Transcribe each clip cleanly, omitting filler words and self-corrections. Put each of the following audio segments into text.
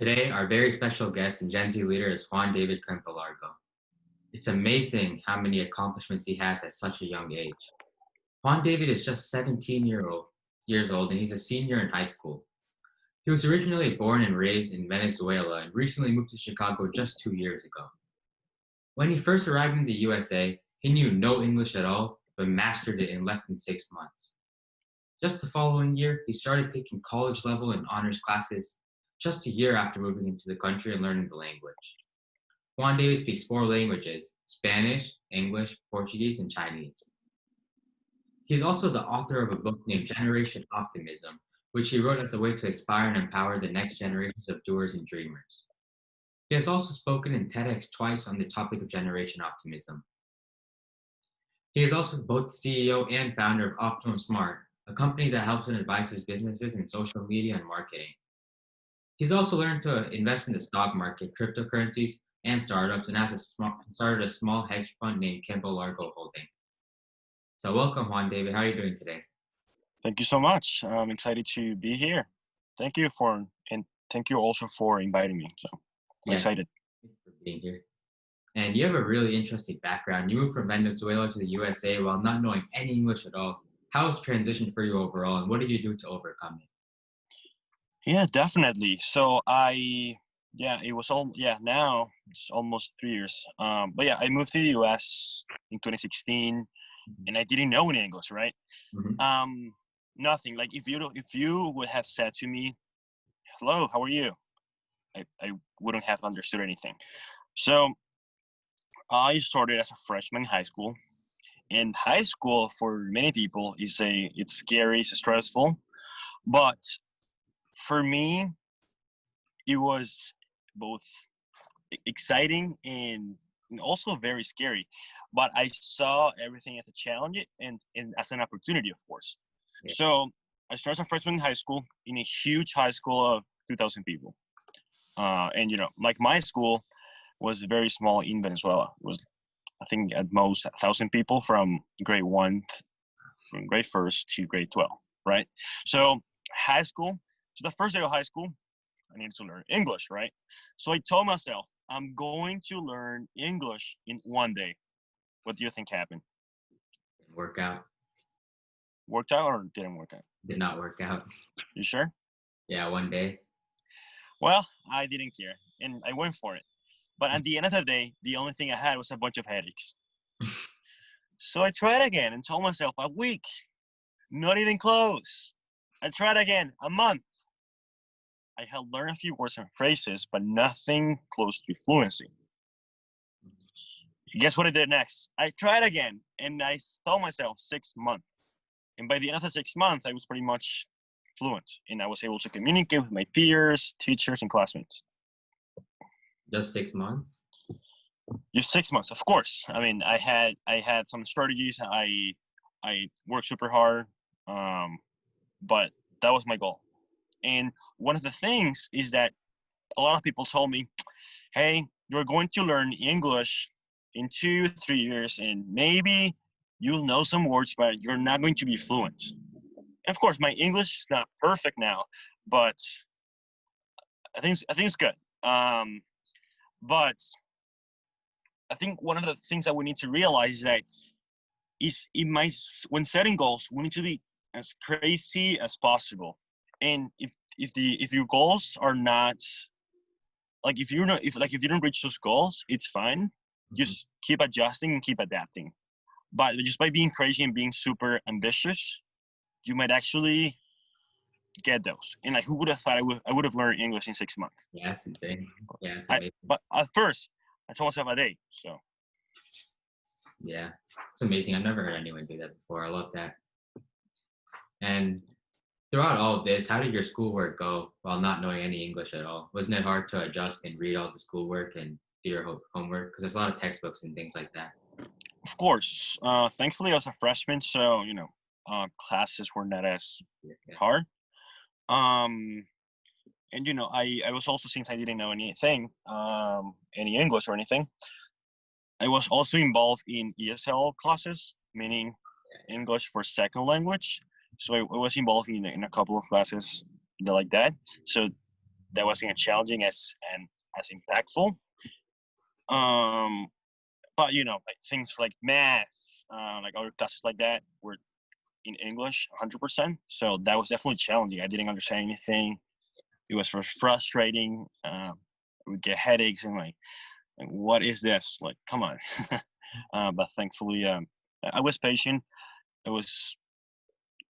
Today, our very special guest and Gen Z leader is Juan David Campolargo. It's amazing how many accomplishments he has at such a young age. Juan David is just 17 years old and he's a senior in high school. He was originally born and raised in Venezuela and recently moved to Chicago just 2 years ago. When he first arrived in the USA, he knew no English at all, but mastered it in less than 6 months. Just the following year, he started taking college level and honors classes just a year after moving into the country and learning the language. Juan David speaks 4 languages: Spanish, English, Portuguese, and Chinese. He is also the author of a book named Generation Optimism, which he wrote as a way to inspire and empower the next generations of doers and dreamers. He has also spoken in TedX twice on the topic of Generation Optimism. He is also both CEO and founder of Optimus, a company that helps and advises businesses in social media and marketing. He's also learned to invest in the stock market, cryptocurrencies, and startups, and started a small hedge fund named Campolargo Holding. So welcome, Juan David. How are you doing today? Thank you so much. I'm excited to be here. Thank you thank you also for inviting me. So I'm excited. Thanks for being here. And you have a really interesting background. You moved from Venezuela to the USA while not knowing any English at all. How was the transition for you overall, and what did you do to overcome it? Yeah, definitely. So it was now it's almost 3 years. But yeah, I moved to the US in 2016, and I didn't know any English, right? Mm-hmm. Nothing. Like if you would have said to me, "Hello, how are you?" I wouldn't have understood anything. So I started as a freshman in high school. And high school for many people it's scary, it's stressful. But for me, it was both exciting and also very scary. But I saw everything as a challenge and as an opportunity, of course. Yeah. So I started as a freshman in high school in a huge high school of 2,000 people. And like my school was very small in Venezuela. It was, I think, at most 1,000 people from grade 1st to grade 12, right? So high school. So the first day of high school, I needed to learn English, right? So I told myself, I'm going to learn English in one day. What do you think happened? Work out. Worked out or didn't work out? Did not work out. You sure? Yeah, one day. Well, I didn't care, and I went for it. But at the end of the day, the only thing I had was a bunch of headaches. So I tried again and told myself a week, not even close. I tried again, a month. I had learned a few words and phrases, but nothing close to fluency. Guess what I did next? I tried again, and I told myself 6 months. And by the end of the 6 months, I was pretty much fluent, and I was able to communicate with my peers, teachers, and classmates. Just 6 months? Just 6 months, of course. I mean, I had some strategies. I worked super hard, but that was my goal. And one of the things is that a lot of people told me, hey, you're going to learn English in 2-3 years, and maybe you'll know some words, but you're not going to be fluent. And of course, my English is not perfect now, but I think it's good. But I think one of the things that we need to realize is that when setting goals, we need to be as crazy as possible. And if your goals are not like if you don't reach those goals, it's fine. Mm-hmm. Just keep adjusting and keep adapting. But just by being crazy and being super ambitious, you might actually get those. And like, who would have thought I would have learned English in 6 months? Yeah, that's insane. Yeah, it's amazing. But at first, I told myself a day. So. Yeah, it's amazing. I've never heard anyone do that before. I love that. And throughout all of this, how did your schoolwork go while not knowing any English at all? Wasn't it hard to adjust and read all the schoolwork and do your homework? Because there's a lot of textbooks and things like that. Of course. Thankfully, I was a freshman, so classes were not as hard. And I was also, since I didn't know anything, any English or anything, I was also involved in ESL classes, meaning English for second language. So I was involved in a couple of classes like that. So that wasn't as challenging and as impactful. But like things like math, like other classes like that were in English 100%. So that was definitely challenging. I didn't understand anything. It was frustrating. I would get headaches and like what is this? Like, come on. But thankfully, I was patient. I was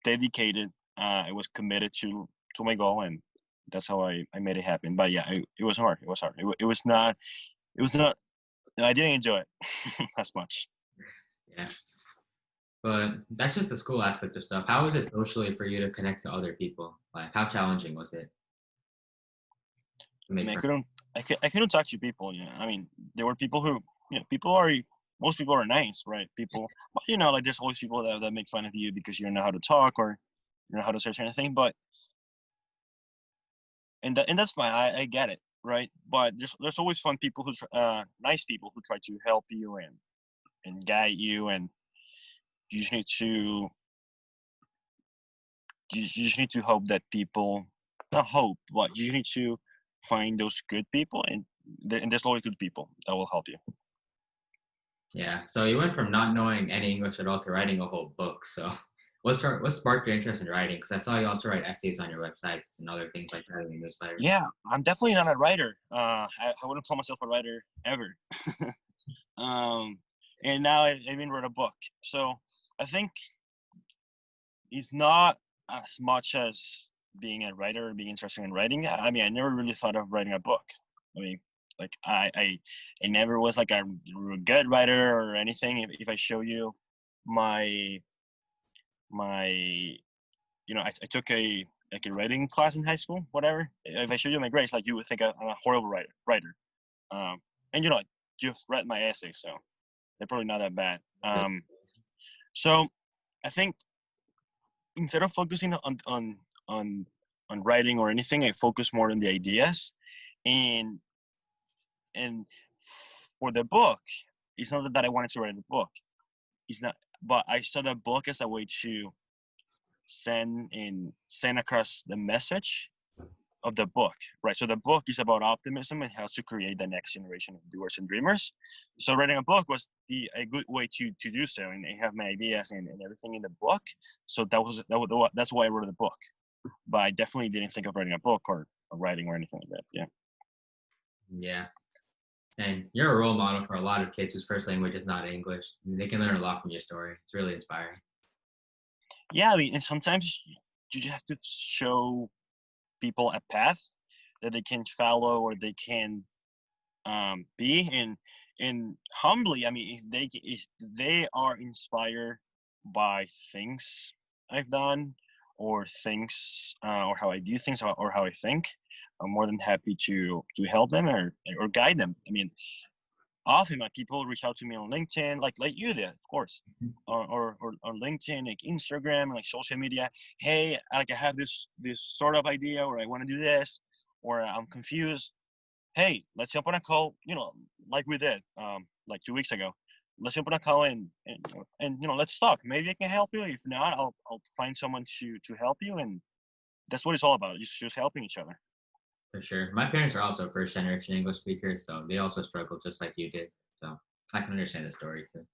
dedicated. I was committed to my goal, and that's how I made it happen. But yeah, it was hard. It was hard. It was not. It was not. I didn't enjoy it as much. Yeah. But that's just the school aspect of stuff. How was it socially for you to connect to other people? Like, how challenging was it to I make mean, friends? I couldn't talk to people. I mean, there were people who, people are, most people are nice, right? People, but like there's always people that make fun of you because you don't know how to talk or you know how to search anything. But and that's fine. I get it, right? But there's always fun people nice people who try to help you and guide you, and you just need to you just need to hope that people, not hope, but you need to find those good people, and there's always good people that will help you. Yeah. So you went from not knowing any English at all to writing a whole book. So what sparked your interest in writing? Because I saw you also write essays on your websites and other things like that in your newsletter. Yeah, I'm definitely not a writer. I wouldn't call myself a writer ever. um, and now I even wrote a book. So I think it's not as much as being a writer or being interested in writing. I mean, I never really thought of writing a book. I mean, like I never was like a good writer or anything. If I show you my I took a writing class in high school, whatever. If I show you my grades, like you would think I'm a horrible writer. Um, and like you've read my essays, so they're probably not that bad. So I think instead of focusing on writing or anything, I focus more on the ideas. And and for the book, it's not that I wanted to write a book. It's not, but I saw the book as a way to send across the message of the book, right? So the book is about optimism and how to create the next generation of doers and dreamers. So writing a book was a good way to do so, and have my ideas and everything in the book. So that's why I wrote the book. But I definitely didn't think of writing a book or writing or anything like that. Yeah. Yeah. And you're a role model for a lot of kids whose first language is not English. I mean, they can learn a lot from your story. It's really inspiring. Yeah, I mean, and sometimes you just have to show people a path that they can follow or they can be and humbly. I mean, if they are inspired by things I've done or things or how I do things or how I think, I'm more than happy to help them or guide them. I mean, often like people reach out to me on LinkedIn, like you did, of course, or on LinkedIn, like Instagram, like social media. Hey, like I have this sort of idea, or I want to do this, or I'm confused. Hey, let's jump on a call. Like we did, like 2 weeks ago. Let's jump on a call and let's talk. Maybe I can help you. If not, I'll find someone to help you, and that's what it's all about. Just helping each other. For sure. My parents are also first generation English speakers, so they also struggled just like you did. So I can understand the story too.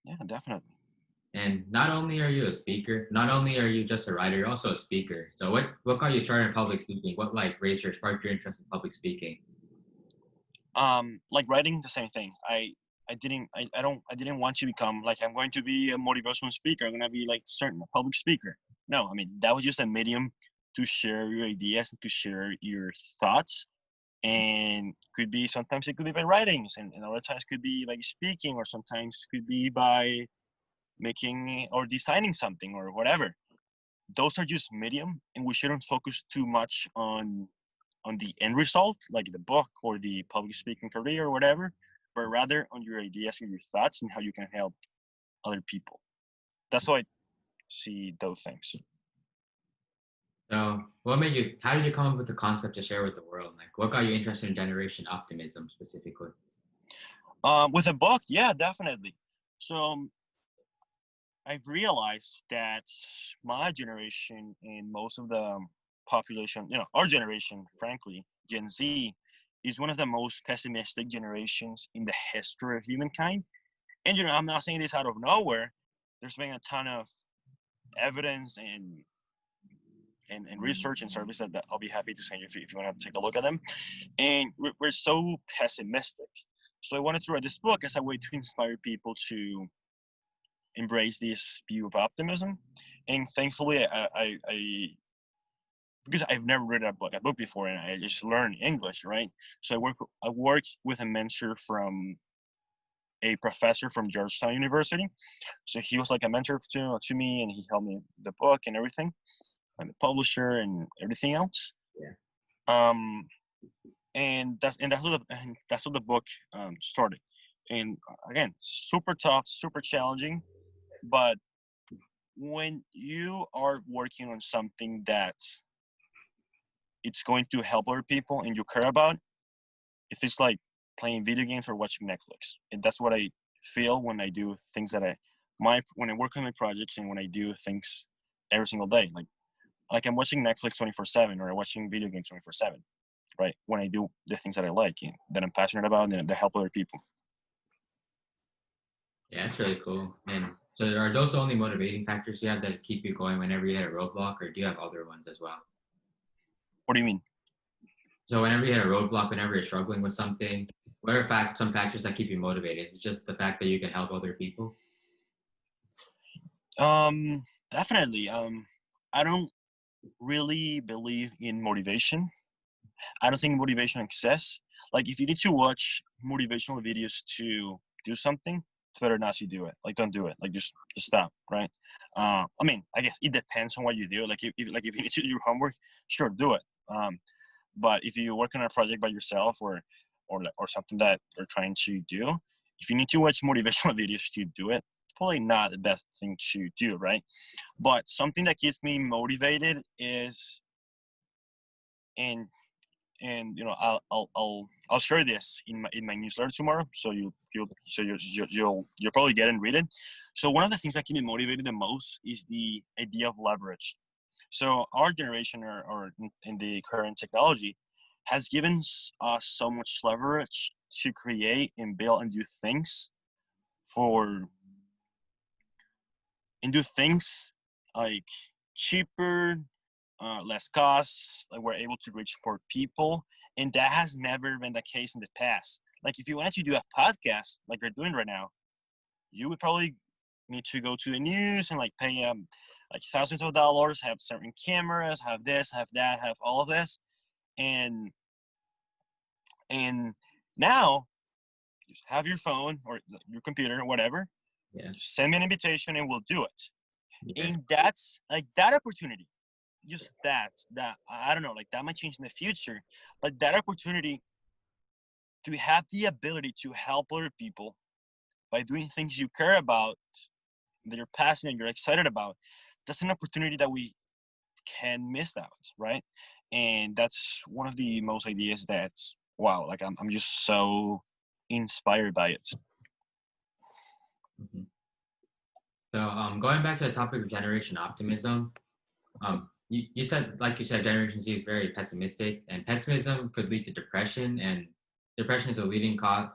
Yeah, definitely. And not only are you a speaker, not only are you just a writer, you're also a speaker. So what got you started in public speaking? What like sparked your interest in public speaking? Like writing, the same thing. I didn't want to become like I'm going to be a motivational speaker. I'm gonna be like certain a public speaker. No, I mean that was just a medium to share your ideas and to share your thoughts. And sometimes it could be by writings, and other times could be like speaking, or sometimes could be by making or designing something or whatever. Those are just medium, and we shouldn't focus too much on the end result, like the book or the public speaking career or whatever, but rather on your ideas and your thoughts and how you can help other people. That's how I see those things. So how did you come up with the concept to share with the world? Like what got you interested in Generation Optimism specifically? With a book, yeah, definitely. So I've realized that my generation and most of the population, our generation, frankly, Gen Z, is one of the most pessimistic generations in the history of humankind. And I'm not saying this out of nowhere. There's been a ton of evidence and research and service that I'll be happy to send you if you want to take a look at them. And we're so pessimistic. So I wanted to write this book as a way to inspire people to embrace this view of optimism. And thankfully, I because I've never read a book before, and I just learned English, right? So I worked with a mentor from a professor from Georgetown University. So he was like a mentor to me, and he helped me the book and everything, and the publisher and everything else. Yeah. And that's how the book started. And again, super tough, super challenging, but when you are working on something that it's going to help other people and you care about, if it's like playing video games or watching Netflix, and that's what I feel when I do things when I work on my projects and when I do things every single day, like I'm watching Netflix 24/7 or I'm watching video games 24/7, right? When I do the things that I like and that I'm passionate about and that help other people. Yeah, that's really cool. And so are those the only motivating factors you have that keep you going whenever you hit a roadblock, or do you have other ones as well? What do you mean? So whenever you hit a roadblock, whenever you're struggling with something, what are some factors that keep you motivated? Is it just the fact that you can help other people? Definitely. I don't really believe in motivation. I don't think motivation exists. Like, if you need to watch motivational videos to do something, it's better not to do it. Like, don't do it. Like, just stop, right? I mean, I guess it depends on what you do. Like, if you need to do your homework, sure, do it. But if you work on a project by yourself or something that you're trying to do, if you need to watch motivational videos to do it, it's probably not the best thing to do, right? But something that keeps me motivated is, and I'll share this in my newsletter tomorrow, so you'll probably get and read it. So one of the things that keep me motivated the most is the idea of leverage. So our generation, or in the current technology, has given us so much leverage to create and build and do things like cheaper, less costs. Like, we're able to reach more people, and that has never been the case in the past. Like, if you wanted to do a podcast like you're doing right now, you would probably need to go to the news and like pay like thousands of dollars, have certain cameras, have this, have that, have all of this, and now just have your phone or your computer or whatever. Yeah. Just send me an invitation and we'll do it. Yeah. And that's like that opportunity. Just that I don't know, like that might change in the future, but that opportunity to have the ability to help other people by doing things you care about, that you're passionate and you're excited about, that's an opportunity that we can miss out, right? And that's one of the most ideas that's, wow, like I'm just so inspired by it. Mm-hmm. So going back to the topic of generation optimism, you said, like you said, Generation Z is very pessimistic, and pessimism could lead to depression, and depression is the leading cause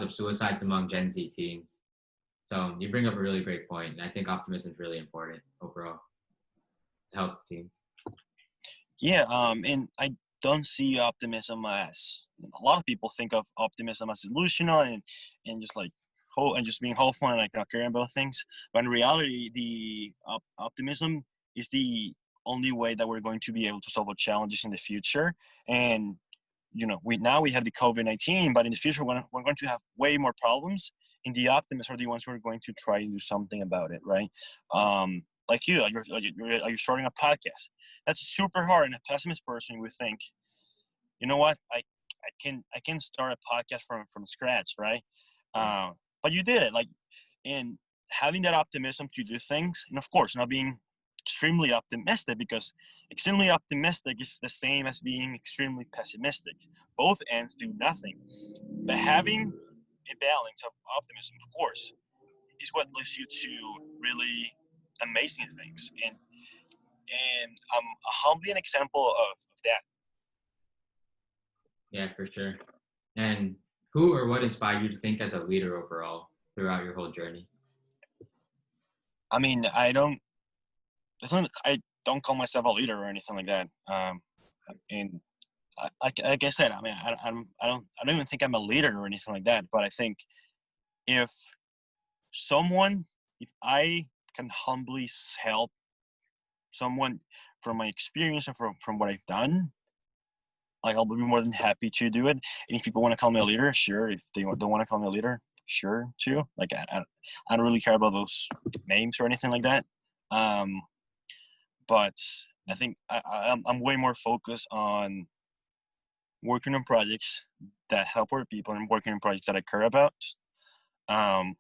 of suicides among Gen Z teens. So you bring up a really great point, and I think optimism is really important overall to help teens. Yeah, and I don't see optimism as, a lot of people think of optimism as delusional and just like and just being hopeful and like not caring about things. But in reality, the optimism is the only way that we're going to be able to solve our challenges in the future. And we have the COVID-19, but in the future we're going to have way more problems. And the optimists are the ones who are going to try and do something about it, right? Like you're starting a podcast. That's super hard, and a pessimist person would think, you know what, I can start a podcast from scratch, right? But you did it, like, and having that optimism to do things, and of course not being extremely optimistic, because extremely optimistic is the same as being extremely pessimistic. Both ends do nothing. But having a balance of optimism, of course, is what leads you to really amazing things. And and I'm humbly an example of that. Yeah, for sure. And who or what inspired you to think as a leader overall throughout your whole journey? I mean, I don't call myself a leader or anything like that. And like I said, I mean, I don't even think I'm a leader or anything like that. But I think if if I can humbly help someone from my experience and from what I've done, like I'll be more than happy to do it. And if people want to call me a leader, sure. If they don't want to call me a leader, sure too. Like I don't really care about those names or anything like that. Um, but I think I'm way more focused on working on projects that help other people and working on projects that I care about. Um,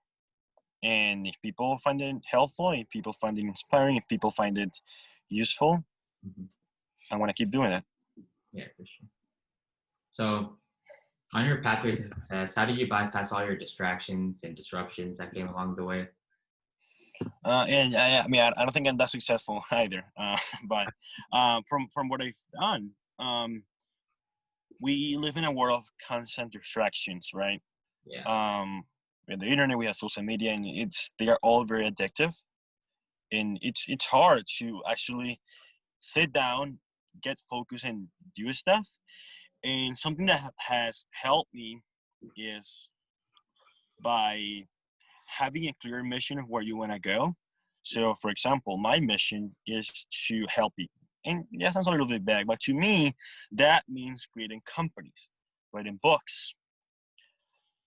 and if people find it helpful, if people find it inspiring, if people find it useful, Mhm. I want to keep doing it. Yeah, for sure. So, on your pathway to success, how did you bypass all your distractions and disruptions that came along the way? And I mean, I don't think I'm that successful either. But from what I've done, we live in a world of constant distractions, right? Yeah. We have the internet, we have social media, and they are all very addictive. And it's hard to actually sit down, get focused, and do stuff. And something that has helped me is by having a clear mission of where you want to go. So, for example, my mission is to help people. And that sounds a little bit bad, but to me, that means creating companies, writing books,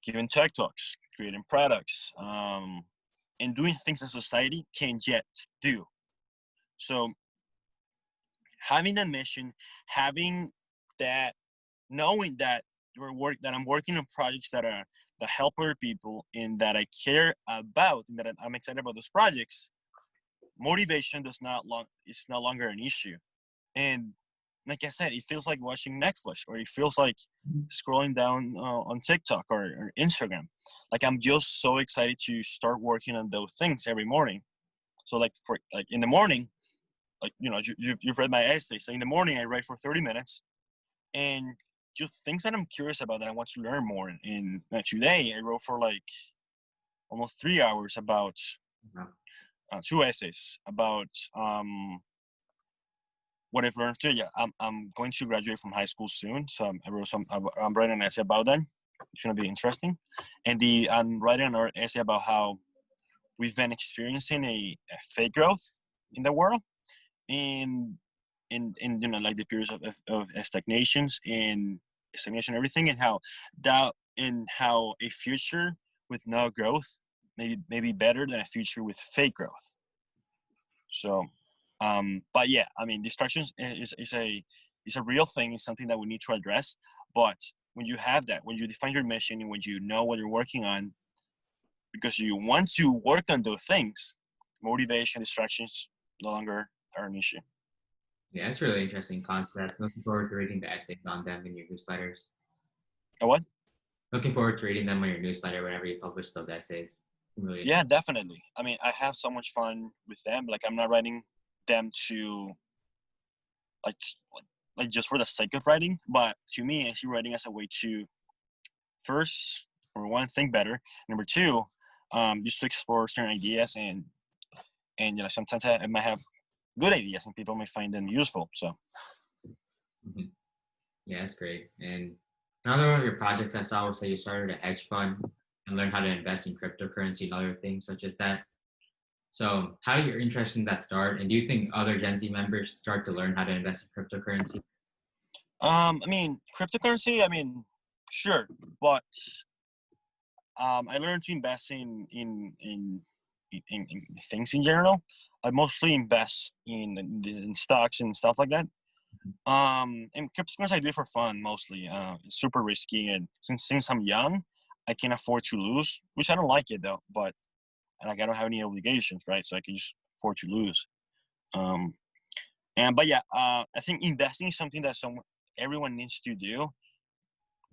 giving tech talks, creating products, and doing things that society can't yet do. So, having that mission, having that, knowing that that I'm working on projects that help other people and that I care about and that I'm excited about those projects, motivation is no longer an issue. And like I said, it feels like watching Netflix, or it feels like scrolling down on TikTok or Instagram. Like I'm just so excited to start working on those things every morning. So like in the morning, like you've read my essay. So in the morning I write for 30 minutes, and just things that I'm curious about that I want to learn more. In today I wrote for like almost 3 hours about Uh-huh. two essays about what I've learned. Yeah, I'm going to graduate from high school soon, so I'm writing an essay about that. It's gonna be interesting, and I'm writing another essay about how we've been experiencing a fake growth in the world, and in like the periods of stagnations and stagnation, everything, and how a future with no growth maybe better than a future with fake growth. So, but yeah, I mean, distractions is a real thing. It's something that we need to address. But when you have that, when you define your mission, and when you know what you're working on, because you want to work on those things, motivation, distractions no longer are an issue. Yeah, that's a really interesting concept. Looking forward to reading the essays on them in your newsletters. What? Looking forward to reading them on your newsletter whenever you publish those essays. Really Yeah, interesting. definitely. I mean, I have so much fun with them. Like, I'm not writing them to like like just for the sake of writing, but to me, I see writing as a way to first, or one, think better. Number two, just to explore certain ideas, and sometimes I might have good ideas and people may find them useful. So Mhm. Yeah, that's great. And another one of your projects I saw was that you started a hedge fund and learned how to invest in cryptocurrency and other things such as that. So, how did your interest in that start? And do you think other Gen Z members should start to learn how to invest in cryptocurrency? I mean, cryptocurrency. I mean, sure, but I learned to invest in things in general. I mostly invest in stocks and stuff like that. And cryptocurrency I do it for fun mostly. It's super risky, and since I'm young, I can afford to lose, which I don't like it though. But like I don't have any obligations, right? So I can just afford to lose. Um, but yeah, I think investing is something that everyone needs to do.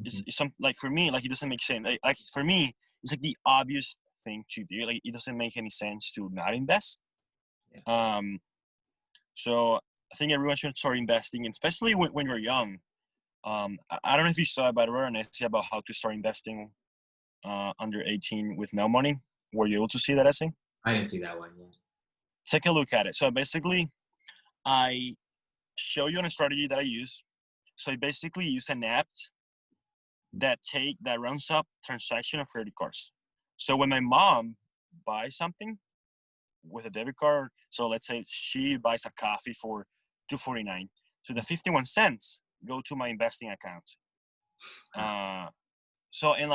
Mhm. It's some like for me, like it doesn't make sense. Like for me, it's like the obvious thing to do. Like it doesn't make any sense to not invest. Yeah. Um, So I think everyone should start investing, especially when you're young. I don't know if you saw it, but I wrote an essay about how to start investing under 18 with no money. Were you able to see that essay? I didn't see that one yet. Take a look at it. So basically, I show you on a strategy that I use. So I basically use an app that runs up transaction of credit cards. So when my mom buys something with a debit card, so let's say she buys a coffee for $2.49, so the 51 cents go to my investing account. So and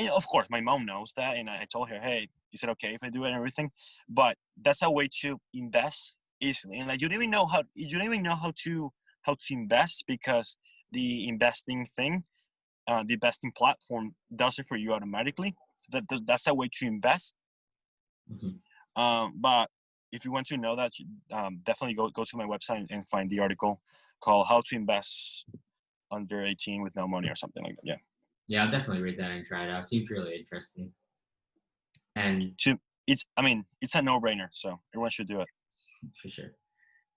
of course my mom knows that, and I told her, hey, is it okay if I do it and everything? But that's a way to invest easily, and you don't even know how to invest, because the investing thing, the investing platform does it for you automatically. That's a way to invest. But if you want to know that, definitely go to my website and find the article called "How to Invest Under 18 with No Money" or something like that. Yeah. Yeah, I'll definitely read that and try it out. Seems really interesting. And It's a no-brainer, so everyone should do it. for sure.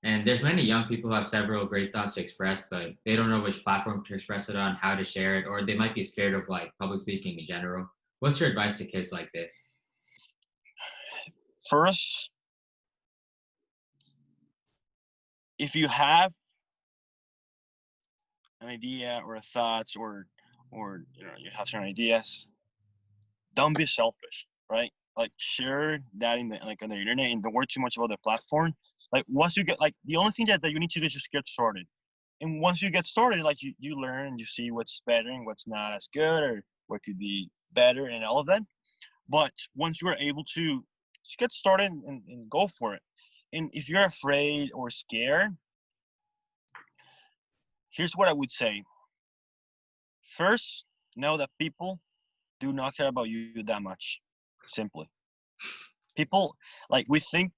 And there's many young people who have several great thoughts to express, but they don't know which platform to express it on, how to share it, or they might be scared of like public speaking in general. What's your advice to kids like this? First, if you have an idea or a thoughts, or you have certain ideas, don't be selfish, right? Like, share that on the internet, and don't worry too much about the platform. Like, once you get, the only thing that you need to do is just get started. And once you get started, you learn, you see what's better and what's not as good, or what could be better, and all of that. But once you are able to just get started and go for it. And if you're afraid or scared, here's what I would say. First, know that people do not care about you that much. Simply, people, we think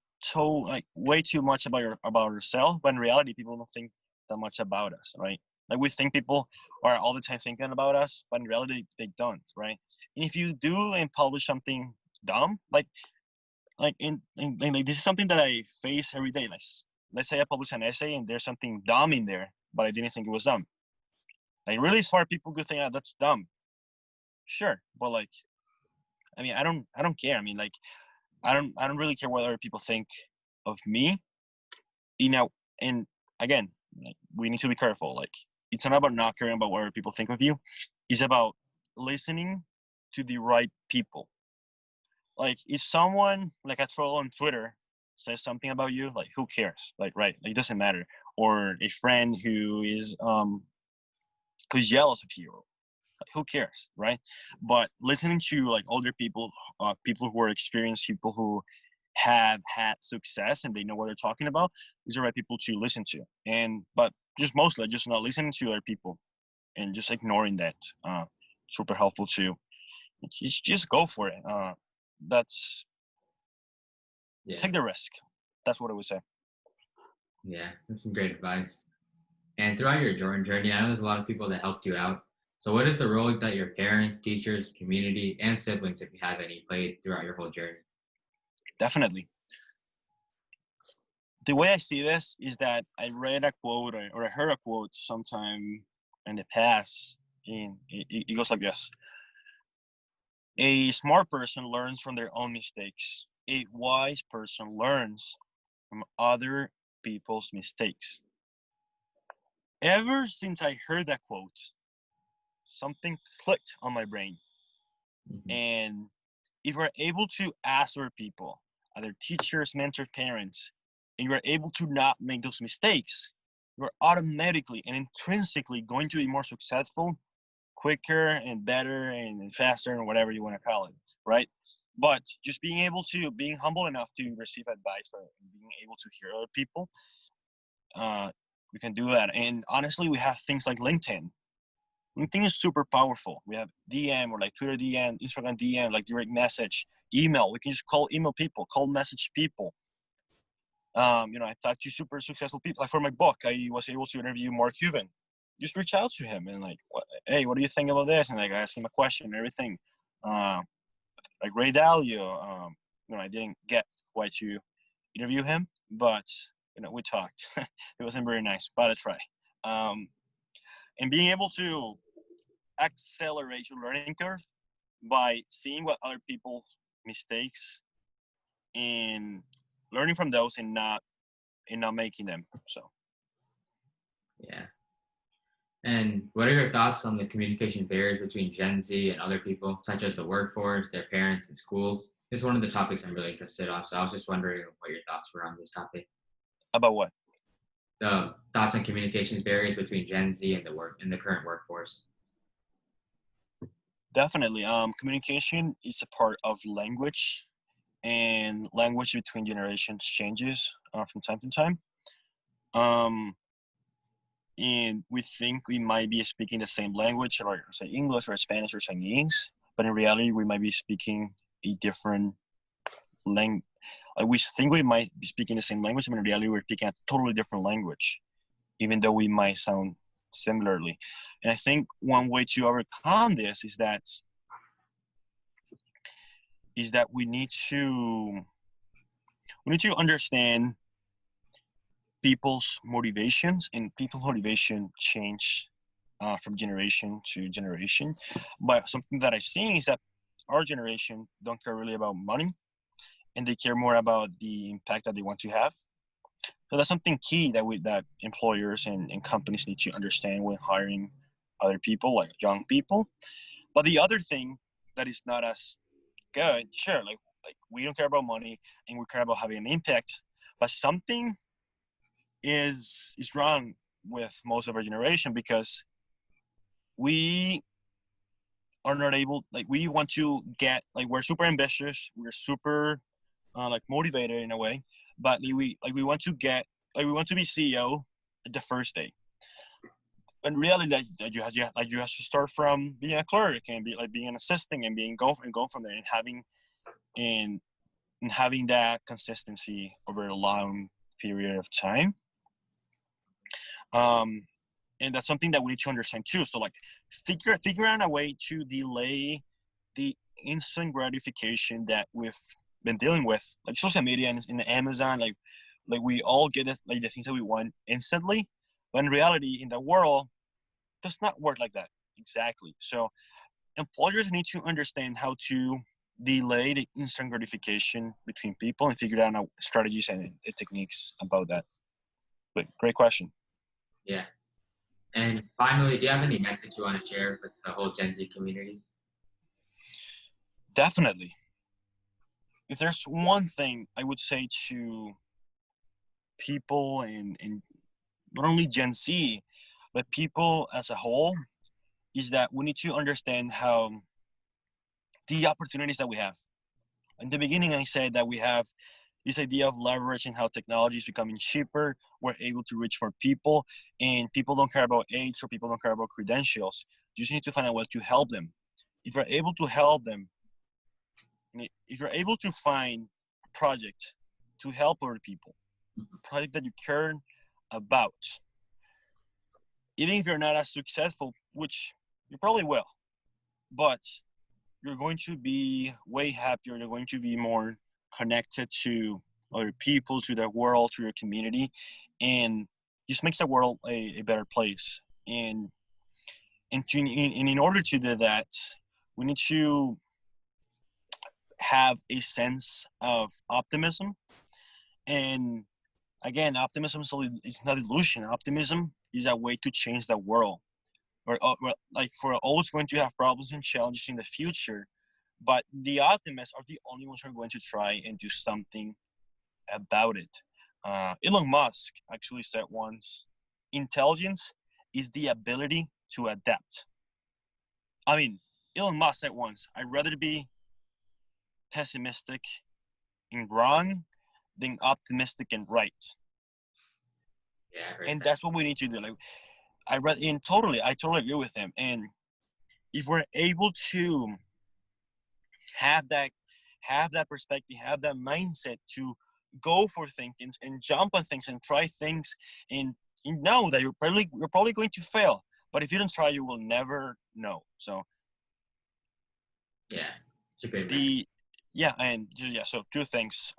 way too much about ourselves, but in reality, people don't think that much about us, right? Like, we think people are all the time thinking about us, but in reality, they don't, right? And if you do and publish something dumb, this is something that I face every day. Let's say I publish an essay and there's something dumb in there, but I didn't think it was dumb. Really smart people could think, that's dumb. Sure, but I don't care. I don't really care what other people think of me. And again, we need to be careful. It's not about not caring about what other people think of you. It's about listening to the right people. If someone, a troll on Twitter, says something about you, who cares? Right, it doesn't matter. Or a friend who's jealous of you, who cares, right? But listening to older people, people who are experienced, people who have had success and they know what they're talking about, is the right people to listen to. But just mostly just not listening to other people and just ignoring that. Super helpful too. Just go for it. Take the risk. That's what I would say. Yeah, that's some great advice. And throughout your journey, I know there's a lot of people that helped you out. So what is the role that your parents, teachers, community, and siblings, if you have any, played throughout your whole journey? Definitely. The way I see this is that I read a quote, or I heard a quote sometime in the past, and it goes like this. A smart person learns from their own mistakes. A wise person learns from other people's mistakes. Ever since I heard that quote, something clicked on my brain. Mm-hmm. And if we're able to ask other people, other teachers, mentors, parents, and you're able to not make those mistakes, you're automatically and intrinsically going to be more successful, quicker and better and faster, and whatever you want to call it, right? But just being humble enough to receive advice, and being able to hear other people, we can do that. And honestly, we have things like LinkedIn. LinkedIn is super powerful. We have DM, or Twitter DM, Instagram DM, direct message, email. We can just email people, message people. I talked to super successful people. For my book, I was able to interview Mark Cuban. Just reach out to him and hey, what do you think about this? And ask him a question and everything. Ray Dalio, I didn't get quite to interview him, but we talked. It wasn't very nice, but I try. And being able to accelerate your learning curve by seeing what other people mistakes and learning from those and not making them. So Yeah. And what are your thoughts on the communication barriers between Gen Z and other people, such as the workforce, their parents, and schools? This is one of the topics I'm really interested on. So I was just wondering what your thoughts were on this topic. about what? The thoughts on communication barriers between Gen Z and the current workforce. Definitely. Communication is a part of language, and language between generations changes from time to time. And we think we might be speaking the same language, or say English or Spanish or Chinese, but in reality, we might be speaking a different language. Like we think we might be speaking the same language, but in reality, we're speaking a totally different language, even though we might sound similarly. And I think one way to overcome this is that we need to understand people's motivations, and people's motivation change from generation to generation. But something that I've seen is that our generation don't care really about money, and they care more about the impact that they want to have. So that's something key that employers and companies need to understand when hiring other people, like young people. But the other thing that is not as good, sure, like we don't care about money and we care about having an impact, but something is wrong with most of our generation, because we are not able, like we want to get, like we're super ambitious, we're super like motivated in a way, but we want to get, like we want to be CEO the first day. And really, that you have to start from being a clerk and be like being an assistant and go from there, and having that consistency over a long period of time. And that's something that we need to understand too. So like figure out a way to delay the instant gratification that we've been dealing with, like social media and in Amazon, like we all get it, like the things that we want instantly, but in reality, in the world, it does not work like that exactly. So employers need to understand how to delay the instant gratification between people and figure out strategies and techniques about that. But great question. Yeah. And finally, do you have any message you want to share with the whole Gen Z community? Definitely. If there's one thing I would say to people and not only Gen Z, but people as a whole, is that we need to understand how the opportunities that we have. In the beginning, I said that we have this idea of leveraging how technology is becoming cheaper. We're able to reach more people, and people don't care about age or people don't care about credentials. You just need to find a way to help them. If you're able to help them, if you're able to find a project to help other people, a project that you care about, even if you're not as successful, which you probably will, but you're going to be way happier. You're going to be more connected to other people, to the world, to your community, and just makes the world a better place. And in order to do that, we need to have a sense of optimism. And again, optimism is not illusion. Optimism is a way to change the world. We're always going to have problems and challenges in the future, but the optimists are the only ones who are going to try and do something about it. Elon Musk actually said once, intelligence is the ability to adapt. I mean, Elon Musk said once, I'd rather be pessimistic and wrong than optimistic and right. Yeah, And that's what we need to do. Like, I totally agree with him. And if we're able to have that perspective, have that mindset to go for things and jump on things and try things, and you know that you're probably going to fail, but if you don't try, you will never know. So yeah, it's a great the Yeah, and so two things.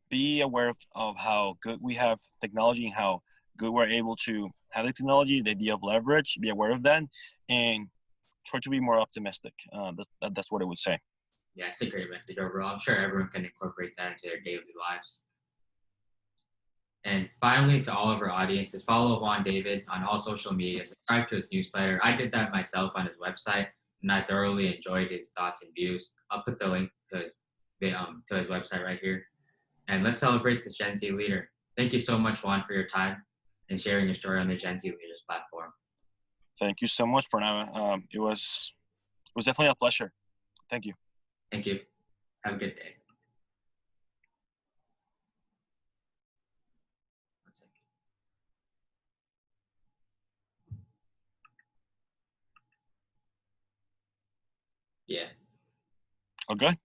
Be aware of how good we have technology and how good we're able to have the technology, the idea of leverage, be aware of that, and try to be more optimistic. That's what I would say. Yeah, it's a great message overall. I'm sure everyone can incorporate that into their daily lives. And finally, to all of our audiences, follow Juan David on all social media, subscribe to his newsletter. I did that myself on his website, and I thoroughly enjoyed his thoughts and views. I'll put the link to his website right here. And let's celebrate this Gen Z leader. Thank you so much, Juan, for your time and sharing your story on the Gen Z Leaders platform. Thank you so much for now. It was definitely a pleasure. Thank you. Thank you. Have a good day. One second. Yeah. Okay.